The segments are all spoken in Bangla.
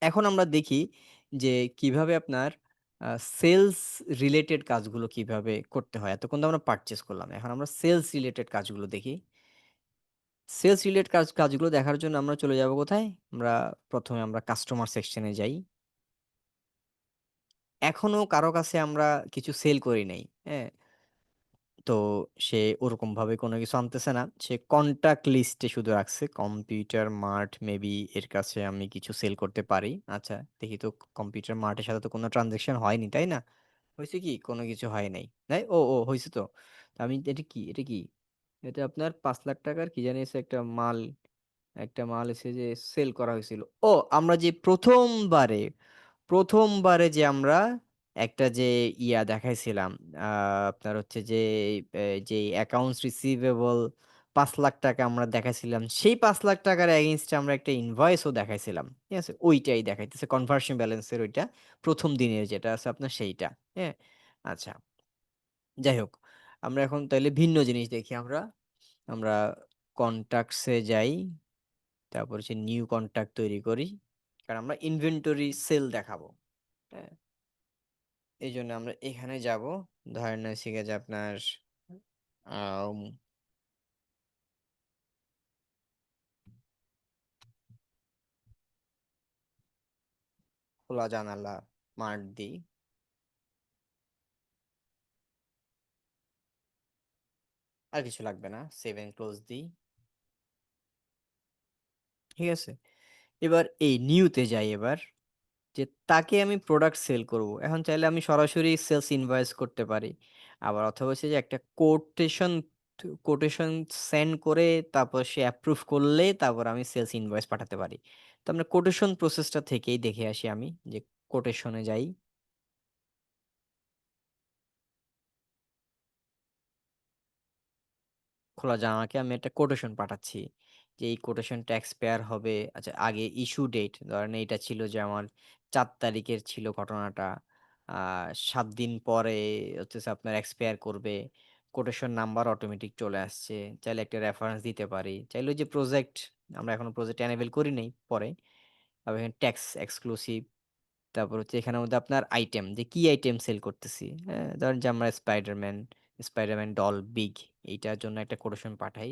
এখন আমরা দেখি যে কিভাবে আপনার সেলস রিলেটেড কাজগুলো কিভাবে করতে হয়। এতক্ষণ তো আমরা পারচেজ করলাম। এখন আমরা সেলস রিলেটেড কাজগুলো দেখি। সেলস রিলেটেড কাজগুলো দেখার জন্য আমরা চলে যাব কোথায়? আমরা ১ম এ আমরা কাস্টমার সেকশন এ যাই। এখনো কারো কাছে আমরা কিছু সেল করি নাই। হ্যাঁ? তো সে ওরকমভাবে কোনো কিছু আনতেছে না। সে কনট্যাক্ট লিস্টে শুধু রাখছে। কম্পিউটার মার্ট মেবি এর কাছে আমি কিছু সেল করতে পারি। আচ্ছা দেখি তো কম্পিউটার মার্টের সাথে তো কোনো ট্রান্সেকশন হয়নি, তাই না? হইছে কি? কোনো কিছু হয় নাই। ও হইছে তো। তো আমি এটা কি? এটা কি? এটা আপনার ৳৫,০০,০০০ র কি জানি আছে একটা মাল এসে যে সেল করা হয়েছিল। ও আমরা যে ১ম বারে যে আমরা একটা যে দেখাইছিলাম, আ আপনার হচ্ছে যে যে অ্যাকাউন্টস রিসিভেবল ৳৫,০০,০০০ আমরা দেখাইছিলাম। সেই ৳৫,০০,০০০ র এগেইনস্ট এ আমরা একটা ইনভয়েসও দেখাইছিলাম। ঠিক আছে? ওইটাই দেখাইতেছে কনভার্সন ব্যালেন্স এর ওইটা ১ম দিনের যেটা আছে আপনার সেইটা। হ্যাঁ? আচ্ছা, যাই হোক। আমরা এখন তাইলে ভিন্ন জিনিস দেখি আমরা। আমরা কনট্যাক্টস এ যাই। তারপর হচ্ছে নিউ কনট্যাক্ট তৈরি করি। কারণ আমরা ইনভেন্টরি সেল দেখাবো। হ্যাঁ? এইজন্য আমরা এখানে যাবো। ধরেন হচ্ছে গিয়ে যে আপনার আম খোলা জানালা মার্ক দেই। আর কিছু লাগবে না। সেভ এন্ড ক্লোজ দেই। ঠিক আছে? এবার এই নিউ তে যাই এবার। যে তাকে আমি প্রোডাক্ট সেল করব। এখন চাইলে আমি সরাসরি সেলস ইনভয়েস করতে পারি। আবার অথবা হচ্ছে যে একটা কোটেশন সেন্ড করে তারপর সে অ্যাপ্রুভ করলে তারপর আমি সেলস ইনভয়েস পাঠাতে পারি। তো আমরা কোটেশন প্রসেসটা থেকেই দেখে আসি আমি যে কোটেশনে যাই। খোলা জানালাকে আমি একটা কোটেশন পাঠাচ্ছি। যে এই কোটেশনটা এক্সপায়ার হবে। আচ্ছা আগে ইস্যু ডেট ধরেন এইটা ছিল যে আমার ৪ তারিখের ছিল ঘটনাটা। আ ৭ দিন পরে হচ্ছে আপনার এক্সপায়ার করবে। কোটেশন নাম্বার অটোমেটিক চলে আসছে। চাইলে একটা রেফারেন্স দিতে পারি। চাইলে ওই যে প্রজেক্ট আমরা এখনো প্রজেক্ট এনেবল করি নাই পরে। আবার এখানে ট্যাক্স এক্সক্লুসিভ তারপর হচ্ছে এখানের মধ্যে আপনার আইটেম যে কি আইটেম সেল করতেছি। হ্যাঁ? ধরেন যে আমরা স্পাইডারম্যান ডল বিগ এইটার জন্য একটা কোটেশন পাঠাই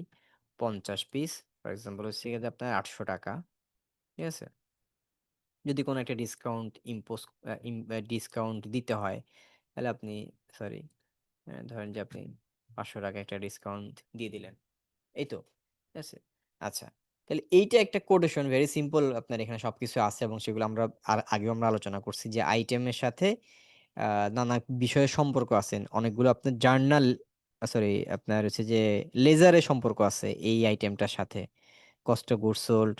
৫০ পিস। ফর এক্সাম্পল হচ্ছে গিয়ে যে আপনার ৳৮০০। ঠিক আছে? যদি কোনো একটা ডিসকাউন্ট ইম্পোজ আ ইম আ ডিসকাউন্ট দিতে হয় তাহলে আপনি সরি ধরেন যে আপনি ৳৫০০ একটা ডিসকাউন্ট দিয়ে দিলেন। এই তো। ঠিক আছে? আচ্ছা। তাহলে এইটা একটা কোটেশন ভেরি সিম্পল আপনার এখানে সবকিছু আছে এবং সেগুলো আমরা আর আগেও আমরা আলোচনা করছি যে আইটেমের সাথে আ নানা বিষয়ের সম্পর্ক আছে। অনেকগুলো আপনার জার্নাল সরি আপনার হচ্ছে যে লেজারের সম্পর্ক আছে এই আইটেমটার সাথে। Cost of goods sold,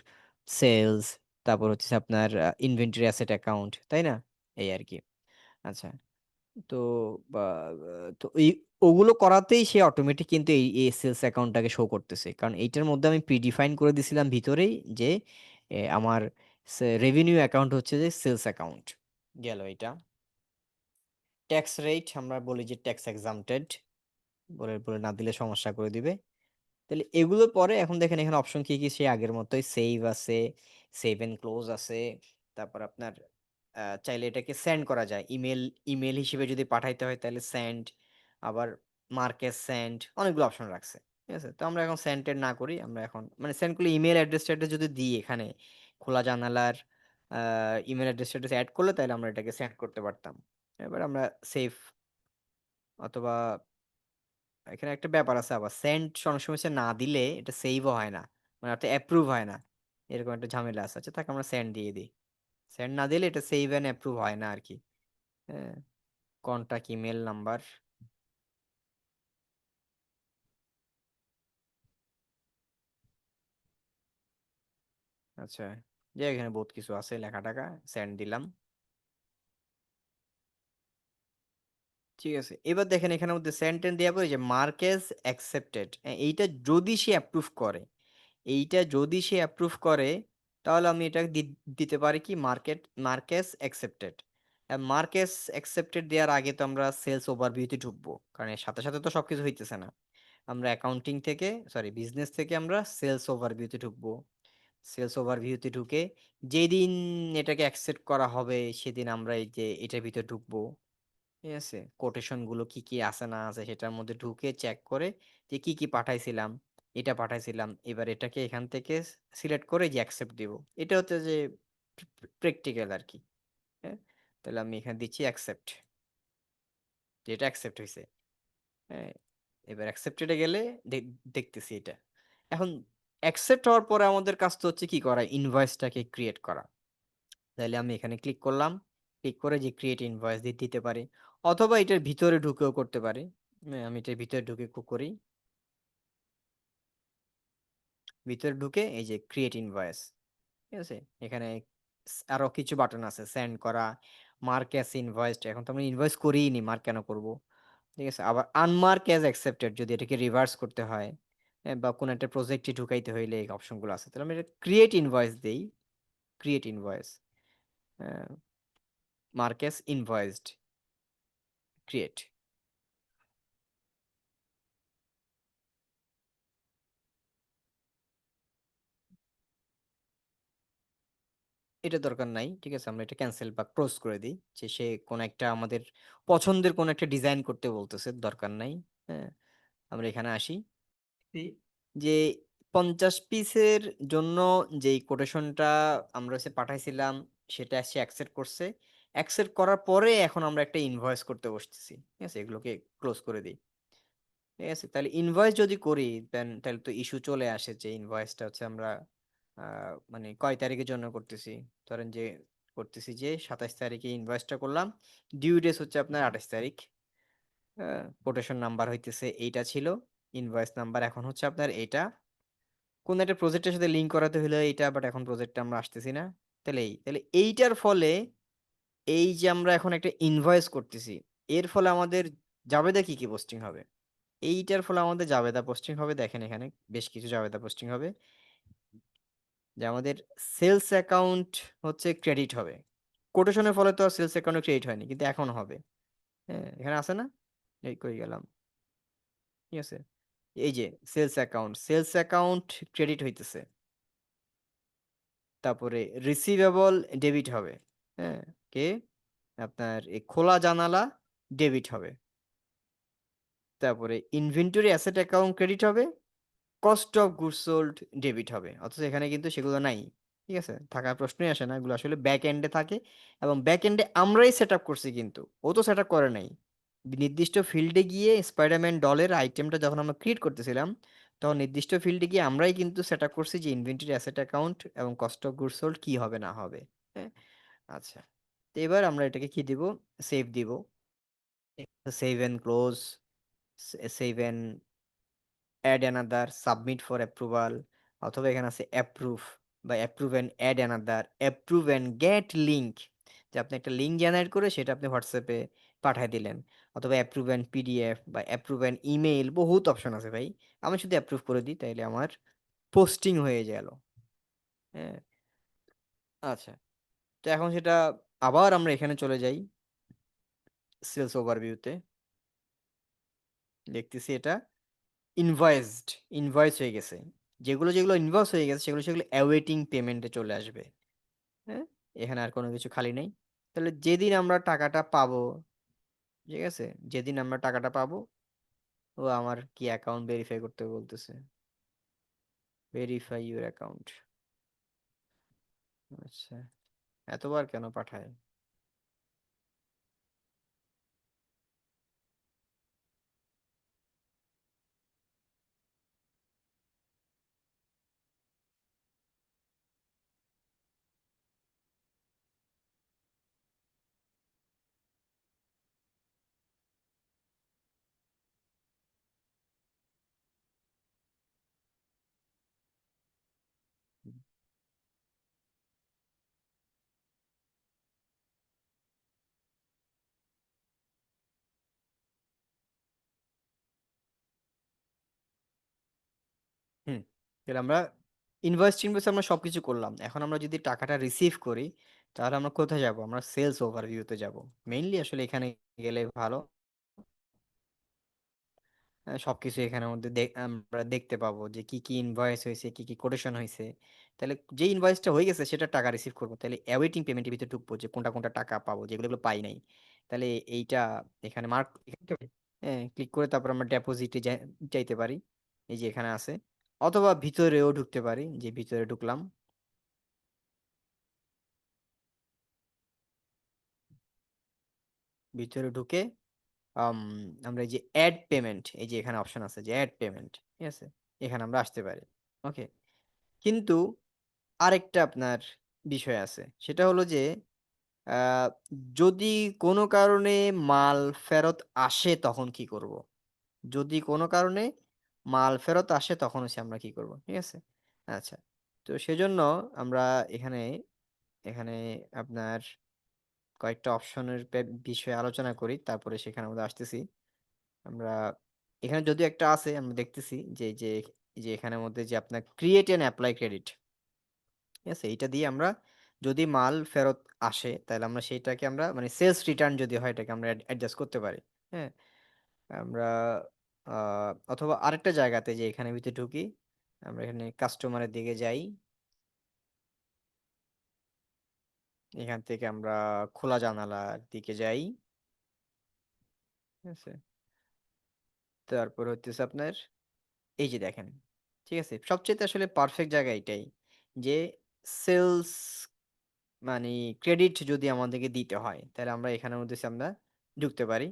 sales তারপর হচ্ছে আপনার ইনভেন্টরি অ্যাসেট অ্যাকাউন্ট, তাই না? এই আরকি। আচ্ছা। তো বা তো ওগুলো করাতেই সে অটোমেটিক কিন্তু এই সেলস অ্যাকাউন্টটাকে শো করতেছে। কারণ এইটার মধ্যে আমি প্রিডিফাইন করে দিছিলাম ভিতরেই যে আমার রেভিনিউ অ্যাকাউন্ট হচ্ছে যে সেলস অ্যাকাউন্ট। গেল এইটা। ট্যাক্স রেট আমরা বলি যে ট্যাক্স এক্সাম্পটেড বলে না দিলে সমস্যা করে দিবে। তাহলে এগুলোর পরে এখন দেখেন এখানে অপশন কি সেই আগের মতোই সেভ আছে, সেভ এন্ড ক্লোজ আছে। তারপর আপনার চাইলে এটাকে সেন্ড করা যায়। ইমেইল হিসেবে যদি পাঠাইতে হয় তাহলে সেন্ড, আবার মার্কেট সেন্ড অনেকগুলো অপশন রাখছে। ঠিক আছে? তো আমরা এখন সেন্ড টেন্ড না করি। আমরা এখন মানে সেন্ড করলে ইমেইল অ্যাড্রেস-ট্যাড্রেস যদি দিই এখানে খোলা জানালার আ ইমেইল অ্যাড্রেস-ট্যাড্রেস এড করলে তাইলে আমরা এটাকে সেন্ড করতে পারতাম। এবার আমরা সেভ অথবা এখানে একটা ব্যাপার আছে আবার সেন্ড অনেক সময় সে না দিলে এটা সেভও হয় না। মানে অর্থাৎ অ্যাপ্রুভ হয় না। এরকম একটা ঝামেলা আছে। আচ্ছা থাক আমরা সেন্ড দিয়ে দেই। সেন্ড না দিলে এটা সেভ অ্যান্ড অ্যাপ্রুভ হয় না আরকি। হ্যাঁ? কনট্যাক্ট ইমেইল নাম্বার আচ্ছা। যে এখানে বহুত কিছু আছে লেখা-টেখা সেন্ড দিলাম। ঠিক আছে। এবার দেখেন এখানের মধ্যে সেন্ড টেন্ড দেওয়ার পরে যে মার্কেজ অ্যাকসেপ্টেড এইটা যদি সে অ্যাপ্রুভ করে এইটা যদি সে অ্যাপ্রুভ করে, তাহলে আমি এটা দিতে পারি কি মার্কেস অ্যাকসেপ্টেড। মার্কেস অ্যাকসেপ্টেড দেওয়ার আগে তো আমরা সেলস ওভারভিউ তে ঢুকবো। কারণ এর সাথে তো সবকিছু হইতেছে না। আমরা অ্যাকাউন্টিং থেকে বিজনেস থেকে আমরা সেলস ওভারভিউ তে ঢুকবো। সেলস ওভারভিউতে ঢুকে যেদিন এটাকে অ্যাকসেপ্ট করা হবে সেদিন আমরা এই যে এটার ভিতরে ঢুকবো। ঠিক আছে, কোটেশন গুলো কি কি আছে না আছে সেটার মধ্যে ঢুকে চেক করে যে কি কি পাঠাইছিলাম, এটা পাঠাইছিলাম, এবার এটাকে এখান থেকে সিলেক্ট করে যে অ্যাকসেপ্ট দিব। এটা হচ্ছে যে প্র্যাকটিক্যাল আর কি। হ্যাঁ, তাহলে আমি এখানে দিচ্ছি অ্যাকসেপ্ট, যেটা অ্যাকসেপ্ট হয়েছে। হ্যাঁ, এবার অ্যাকসেপ্টেডে গেলে দেখতেছি এটা। এখন অ্যাকসেপ্ট হওয়ার পরে আমাদের কাজ তো হচ্ছে কি করা, ইনভয়েসটাকে ক্রিয়েট করা। তাহলে আমি এখানে ক্লিক করলাম, ক্লিক করে যে ক্রিয়েট ইনভয়েস দিতে পারি, অথবা এটার ভিতরে ঢুকেও করতে পারি। আমি এটার ভিতরে ঢুকে করি, ভিতরে ঢুকে এই যে ক্রিয়েট ইনভয়েস। ঠিক আছে, এখানে আরো কিছু বাটন আছে, সেন্ড করা, মার্ক অ্যাজ ইনভয়েসড। এখন তো আমরা ইনভয়েস করিই নি, মার্ক কেন করব? ঠিক আছে, আবার আনমার্ক অ্যাজ অ্যাকসেপ্টেড যদি এটাকে রিভার্স করতে হয়, বা কোন একটা প্রজেক্টে ঢুকাইতে হইলে এই অপশনগুলো আছে। তাহলে আমি এটা ক্রিয়েট ইনভয়েস দেই, create invoice, mark as invoiced, create. এটা দরকার নাই, ঠিক আছে, আমরা এটা ক্যান্সেল বা ক্লোজ করে দিই। যে সে কোন একটা আমাদের পছন্দের কোন একটা ডিজাইন করতে বলতেছে, দরকার নাই। হ্যাঁ, আমরা এখানে আসি, এই যে 50 পিসের জন্য যেই কোটেশনটা আমরা সে পাঠাইছিলাম সেটা সে অ্যাকসেপ্ট করছে। অ্যাকসেপ্ট করার পরে এখন আমরা একটা ইনভয়েস করতে বসতেছি। ঠিক আছে, এগুলোকে ক্লোজ করে দিই। ঠিক আছে, তাহলে ইনভয়েস যদি করি তাহলে তো ইস্যু চলে আসে যে ইনভয়েসটা হচ্ছে আমরা মানে কয় তারিখের জন্য করতেছি। ধরেন যে করতেছি যে 27 তারিখে ইনভয়েসটা করলাম, ডিউ ডেট হচ্ছে আপনার 28 তারিখ। কোটেশন নাম্বার হইতেছে এইটা ছিল, ইনভয়েস নাম্বার এখন হচ্ছে আপনার এইটা। কোন একটা প্রজেক্টের সাথে লিংক করাতে হলে এইটা, বাট এখন প্রজেক্টটা আমরা আসতেছি না। তাহলে এইটার ফলে এই যে আমরা এখন একটা ইনভয়েস করতেছি, এর ফলে আমাদের জাবেদা কি কি পোস্টিং হবে। এইটার ফলে আমাদের জাবেদা পোস্টিং হবে, দেখেন এখানে বেশ কিছু জাবেদা পোস্টিং হবে। যে আমাদের সেলস অ্যাকাউন্ট হচ্ছে ক্রেডিট হবে। কোটেশনের ফলে তো আর সেলস অ্যাকাউন্ট ক্রেডিট হয়নি, কিন্তু এখন হবে। হ্যাঁ, এখানে আছে না, এই কই গেলাম, ঠিক আছে, এই যে সেলস অ্যাকাউন্ট ক্রেডিট হইতেছে। তারপরে রিসিভেবল ডেবিট হবে। হ্যাঁ, কে আপনার এই খোলা জানালা ডেবিট হবে। তারপরে ইনভেন্টরি অ্যাসেট অ্যাকাউন্ট ক্রেডিট হবে, cost of goods sold debit হবে। অথচ এখানে কিন্তু সেগুলো নাই। ঠিক আছে, থাকার প্রশ্নই আসে না, এগুলো আসলে ব্যাক এন্ডে থাকে। এবং ব্যাক এন্ডে আমরাই সেট আপ করছি, কিন্তু ও তো সেট আপ করে নাই। নির্দিষ্ট ফিল্ডে গিয়ে স্পাইডারম্যান ডলের আইটেমটা যখন আমরা ক্রিয়েট করতেছিলাম, তখন নির্দিষ্ট ফিল্ডে গিয়ে আমরাই কিন্তু সেট আপ করছি যে ইনভেন্টরি অ্যাসেট অ্যাকাউন্ট এবং কস্ট অফ গুডস সোল্ড কি হবে না হবে। হ্যাঁ, আচ্ছা, তো এবার আমরা এটাকে কি দিব, সেভ দিব। Save and close, save and add another, submit for approval, অথবা এখানে আছে অ্যাপ্রুভ, বা approve and add another, approve and get link, যে আপনি একটা লিঙ্ক জেনারেট করে সেটা আপনি হোয়াটসঅ্যাপে পাঠিয়ে দিলেন, অথবা অ্যাপ্রুভ অ্যান্ড পিডিএফ বা অ্যাপ্রুভ অ্যান্ড ইমেইল, বহুত অপশন আছে ভাই। আমি শুধু অ্যাপ্রুভ করে দিই, তাইলে আমার পোস্টিং হয়ে গেল। হ্যাঁ, আচ্ছা, তো এখন সেটা আবার আমরা এখানে চলে যাই, সেলস ওভারভিউতে দেখতেছি এটা ইনভয়েসড, ইনভয়েস হয়ে গেছে। যেগুলো যেগুলো ইনভয়েস হয়ে গেছে সেগুলো সেগুলো অ্যাওয়েটিং পেমেন্টে চলে আসবে। হ্যাঁ, এখানে আর কোনো কিছু খালি নেই। তাহলে যেদিন আমরা টাকাটা পাবো, ঠিক আছে, যেদিন আমরা টাকাটা পাবো, ও আমার কি অ্যাকাউন্ট ভেরিফাই করতে বলতেছে, ভেরিফাই ইউর অ্যাকাউন্ট। আচ্ছা, এতবার কেন পাঠায়? হুম, তাহলে আমরা ইনভয়েস টিনভয়েস আমরা সবকিছু করলাম। এখন আমরা যদি টাকাটা রিসিভ করি, তাহলে আমরা কোথায় যাব? আমরা সেলস ওভারভিউতে যাব। মেইনলি আসলে এখানে গেলে ভালো। সবকিছু এখানের মধ্যে আমরা দেখতে পাবো যে কি কি ইনভয়েস হয়েছে, কি কি কোটেশন হয়েছে, তাহলে যে ইনভয়েসটা হয়ে গেছে সেটা টাকা রিসিভ করবো, তাহলে অ্যাওয়েটিং পেমেন্টের ভিতরে ঢুকবো যে কোনটা কোনটা টাকা পাবো, যেগুলো এগুলো পাই নাই। তাহলে এইটা এখানে মার্ক, হ্যাঁ ক্লিক করে তারপর আমরা ডেপোজিটে যাইতে পারি, এই যে এখানে আছে। অথবা ভিতরেও ঢুকতে পারি, যে ভিতরে ঢুকলাম। ভিতরে ঢুকে আম, আমরা এই যে অ্যাড পেমেন্ট, এই যে এখানে অপশন আছে যে অ্যাড পেমেন্ট, ঠিক আছে, এখানে আমরা আসতে পারি। ওকে, কিন্তু আরেকটা আপনার বিষয় আছে, সেটা হলো যে আহ, যদি কোনো কারণে মাল ফেরত আসে তখন কি করব। যদি কোনো কারণে মাল ফেরত আসে তখন হচ্ছে আমরা কি করব, ঠিক আছে। আচ্ছা, তো সেজন্য আমরা এখানে এখানে আপনার কয়েকটা অপশনের বিষয়ে আলোচনা করি, তারপরে সেখানে আমরা আসতেছি। আমরা এখানে যদি একটা আছে, আমরা দেখতেছি যে এখানের মধ্যে যে আপনার ক্রিয়েট এন্ড অ্যাপ্লাই ক্রেডিট, ঠিক আছে, এইটা দিয়ে আমরা যদি মাল ফেরত আসে তাহলে আমরা সেইটাকে আমরা মানে সেলস রিটার্ন যদি হয় এটাকে আমরা অ্যাডজাস্ট করতে পারি। হ্যাঁ, আমরা অথবা আরেকটা জায়গাতে যে এখানে ভিতরে ঢুকি, আমরা এখানে কাস্টমারের দিকে যাই, এখান থেকে আমরা খোলা জানালার দিকে যাই, ঠিক আছে। তারপর হচ্ছে আপনার এই যে দেখেন, ঠিক আছে, সবচেয়ে আসলে পারফেক্ট জায়গা এটাই, যে সেলস মানে ক্রেডিট যদি আমাদেরকে দিতে হয় তাহলে আমরা এখানের মধ্যে আমরা ঢুকতে পারি।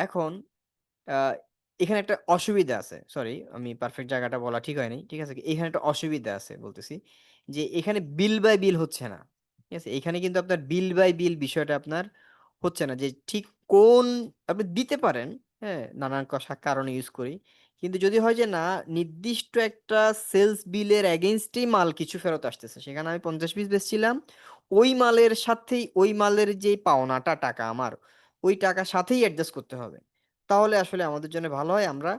এখন আহ, এখানে একটা অসুবিধা আছে, সরি আমি পারফেক্ট জায়গাটা বলা ঠিক হয়নি, ঠিক আছে, এখানে একটা অসুবিধা আছে বলতেছি, যে এখানে বিল বাই বিল হচ্ছে না, ঠিক আছে, এখানে কিন্তু আপনার বিল বাই বিল বিষয়টা আপনার হচ্ছে না, যে ঠিক কোন আপনি দিতে পারেন, হ্যাঁ নানান কারণে ইউজ করি, কিন্তু যদি হয় যে না নির্দিষ্ট একটা সেলস বিলের এগেইনস্টেই মাল কিছু ফেরত আসতেছে, সেখানে আমি 50 পিস বেচছিলাম, ওই মালের সাথেই ওই মালের যে পাওনাটা টাকা আমার ওই টাকার সাথেই অ্যাডজাস্ট করতে হবে, তাহলে আসলে আমাদের জন্য ভালো হয় আমরা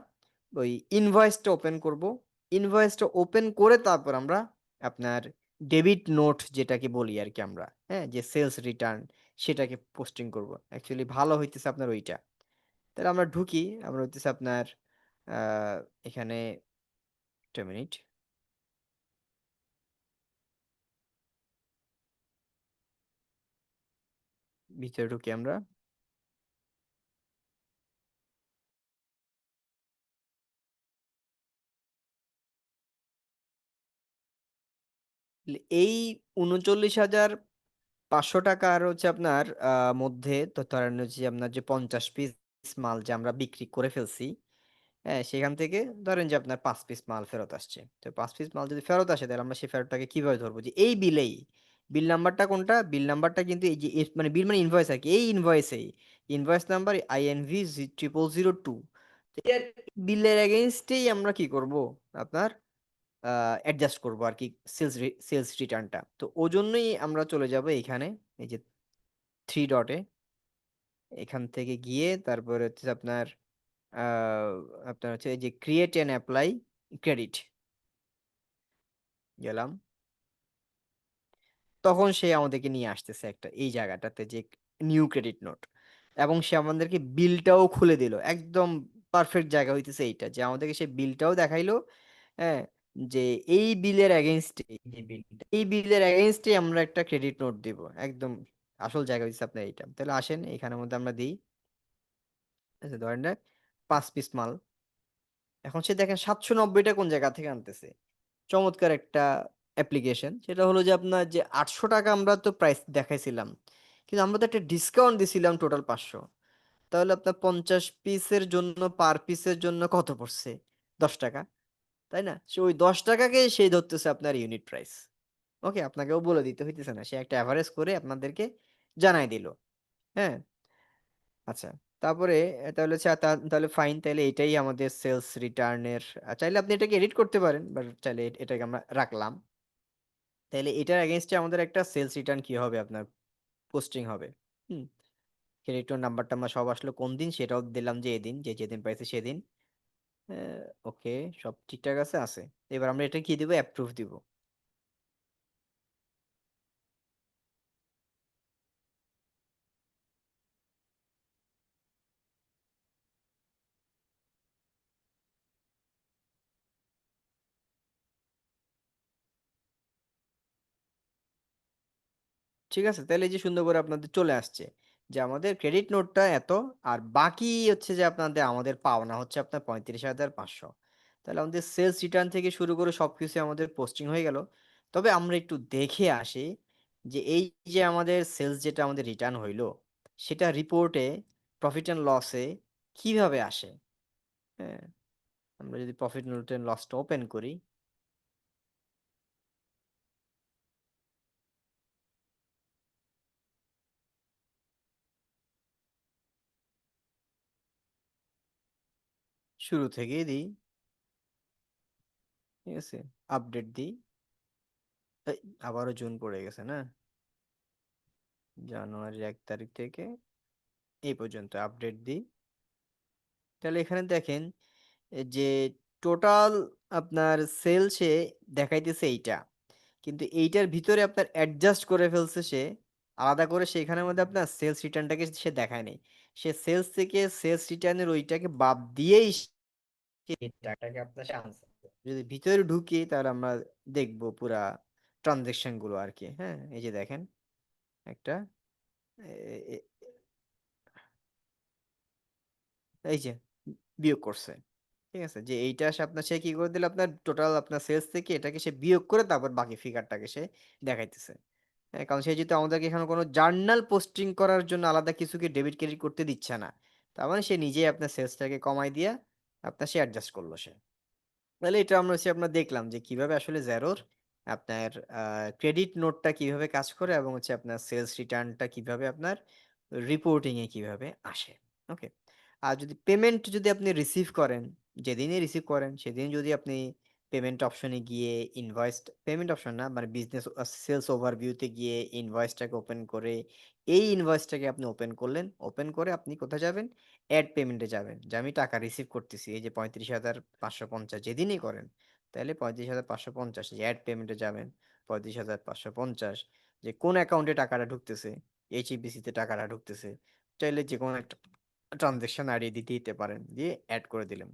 ওই ইনভয়েসটা ওপেন করব। ইনভয়েসটা ওপেন করে তারপর আমরা আপনার ডেবিট নোট যেটাকে বলি আর কি আমরা, হ্যাঁ যে সেলস রিটার্ন, সেটাকে পোস্টিং করব, অ্যাকচুয়ালি ভালো হইতেছে আপনার ওইটা। তাহলে আমরা ঢুকি, আমরা হইতেছে আপনার আহ, এখানে একটা মিনিট, ভিতরে ঢুকি আমরা। এই 39,500 টাকা আর হচ্ছে আপনার মধ্যে তো ধরেন হচ্ছে আপনার যে 50 পিস মাল যে আমরা বিক্রি করে ফেলছি, হ্যাঁ সেখান থেকে ধরেন যে আপনার 5 পিস মাল ফেরত আসছে, তো 5 পিস মাল যদি ফেরত আসে তাহলে আমরা সেই ফেরতটাকে কিভাবে ধরবো, যে এই বিলেই বিল নাম্বারটা কোনটা, বিল নাম্বারটা কিন্তু এই যে মানে বিল মানে ইনভয়েস আর কি, এই ইনভয়েসেই ইনভয়েস নাম্বার INV 0002, এর বিলের এগেইনস্টেই আমরা কি করব আপনার অ্যাডজাস্ট করব আর কি সেলস রিটার্নটা। তো ওজন্যই আমরা চলে যাব এখানে, এই যে 3 ডটে, এখান থেকে গিয়ে তারপরে হচ্ছে আপনার আহ, আপনার হচ্ছে এই যে ক্রিয়েট এন্ড অ্যাপ্লাই ক্রেডিট গেলাম, তখন সে আমাদেরকে নিয়ে আসতেছে একটা এই জায়গাটাতে যে নিউ ক্রেডিট নোট, এবং সে আমাদেরকে বিলটাও খুলে দিল, একদম পারফেক্ট জায়গা হইতেছে এইটা, যে আমাদেরকে সে বিলটাও দেখাইলো, হ্যাঁ যে এই বিলের এগেইনস্টে, এই বিলের এগেইনস্টে আমরা একটা ক্রেডিট নোট দিব একদম, আসল জায়গা হচ্ছে আপনার এইটা। তাহলে আসেন এখানের মধ্যে আমরা দিই, আচ্ছা ধরেন না 5 পিস মাল, এখন সে দেখেন 790টা কোন জায়গা থেকে আনতেছে, চমৎকার একটা অ্যাপ্লিকেশন, সেটা হলো যে আপনার যে 800 টাকা আমরা তো প্রাইস দেখাইছিলাম, কিন্তু আমরা তো একটা ডিসকাউন্ট দিছিলাম টোটাল 500, তাহলে আপনার 50 পিসের জন্য পার পিসের জন্য কত পড়ছে, 10 টাকা, তাই না, সে ওই 10 টাকাকে সেই ধরতেছে আপনার ইউনিট প্রাইস। ওকে, আপনাকেও বলে দিতে হইতেছে না, সে একটা অ্যাভারেজ করে আপনাদেরকে জানাই দিল। হ্যাঁ, আচ্ছা, তারপরে তাহলে তাহলে ফাইন, তাহলে এটাই আমাদের সেলস রিটার্নের, চাইলে আপনি এটাকে এডিট করতে পারেন, বাট চাইলে এটাকে আমরা রাখলাম। তাহলে এটার এগেনস্টে আমাদের একটা সেলস রিটার্ন কি হবে আপনার পোস্টিং হবে। হুম, ক্রেডিট নাম্বারটা আমরা সব আসলে কোন দিন সেটাও দিলাম, যে এদিন যে যেদিন পাইছে সেদিন। ওকে, সব ঠিকঠাক আছে আছে। এবার আমরা এটা কি দিব, অ্যাপ্রুভ দিব। ঠিক আছে? তাইলে এই যে সুন্দর করে আপনাদের চলে আসছে। যে আমাদের ক্রেডিট নোটটা এত আর বাকি হচ্ছে যে আমাদের পাওনা হচ্ছে আপনার ৩৫,৫০০। তাহলে আমাদের সেলস রিটার্ন থেকে শুরু করে সবকিছু আমাদের পোস্টিং হয়ে গেল। তবে আমরা একটু দেখে আসি যে এই যে আমাদের সেলস যেটা আমাদের রিটার্ন হইলো, সেটা রিপোর্টে প্রফিট অ্যান্ড লসে কিভাবে আসে? হ্যাঁ? আমরা যদি প্রফিট অ্যান্ড লসটা ওপেন করি, শুরু থেকেই দিই, ঠিক আছে? আপডেট দিই। এই আবারও জুন পড়ে গেছে না? জানুয়ারির ১ তারিখ থেকে এই পর্যন্ত আপডেট দিই। তাহলে এখানে দেখেন যে টোটাল আপনার সেলসে দেখাইতেছে এইটা। কিন্তু এইটার ভিতরে আপনার অ্যাডজাস্ট করে ফেলছে সে। আলাদা করে সেখানের মধ্যে আপনার সেলস রিটার্নটাকে সে দেখায় নাই। সে সেলস থেকে সেলস রিটার্নের ওইটাকে বাদ দিয়েই সে এই টাকাটাকে আপনার সে আনছে। যদি ভিতরে ঢুকি তাহলে আমরা দেখবো পুরা ট্রান্সেকশন গুলো আরকি। হ্যাঁ? এই যে দেখেন একটা এ এ এই যে বিয়োগ করছে। ঠিক আছে? যে এইটা সে আপনার সে কি করে দিল আপনার টোটাল আপনার সেলস থেকে এটাকে সে বিয়োগ করে তারপর বাকি ফিগারটাকে সে দেখাইতেছে। হ্যাঁ? কারণ সে যেহেতু আমাদেরকে এখানে কোনো জার্নাল পোস্টিং করার জন্য আলাদা কিছুকে ডেবিট ক্রেডিট করতে দিচ্ছে না। তার মানে সে নিজেই আপনার সেলসটাকে কমায় দিয়া আপনার সে অ্যাডজাস্ট করলো সে। তাহলে এটা আমরা দেখলাম যে কিভাবে আসলে জেরোর আপনার ক্রেডিট নোটটা কিভাবে কাজ করে এবং হচ্ছে আপনার সেলস রিটার্নটা কিভাবে আপনার রিপোর্টিং এ কিভাবে আসে। ওকে। আর যদি পেমেন্ট যদি আপনি রিসিভ করেন, যেদিনই রিসিভ করেন সেদিন যদি আপনি পেমেন্ট অপশনে গিয়ে পেমেন্ট অপশন না মানে বিজনেস সেলস ওভারভিউ তে গিয়ে ইনভয়েসটাকে ওপেন করে এই ইনভয়েসটাকে আপনি ওপেন করলেন। ওপেন করে আপনি কোথায় যাবেন? এড পেমেন্টে যাবেন। যে আমি টাকা রিসিভ করতেছি এই যে ৩৫,৫৫০ যেদিনই করেন, তাইলে ৩৫,৫৫০ যে এড পেমেন্টে যাবেন। ৩৫,৫৫০ যে কোন অ্যাকাউন্টে টাকাটা ঢুকতেছে, এইচএসবিসি তে টাকাটা ঢুকতেছে। চাইলে যেকোনো একটা ট্রান্সেকশন আইডি দিতে পারেন। দিয়ে এড করে দিলেন।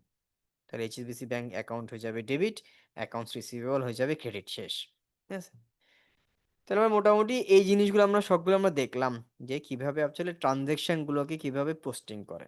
তাহলে এইচএসবিসি ব্যাংক অ্যাকাউন্ট হয়ে যাবে ডেবিট, অ্যাকাউন্টস রিসিভেবল হয়ে যাবে ক্রেডিট শেষ। ঠিক আছে? তাহলে আমরা মোটামুটি এই জিনিসগুলো আমরা সবগুলো আমরা দেখলাম যে কিভাবে আসলে ট্রান্সেকশন গুলোকে কিভাবে পোস্টিং করে।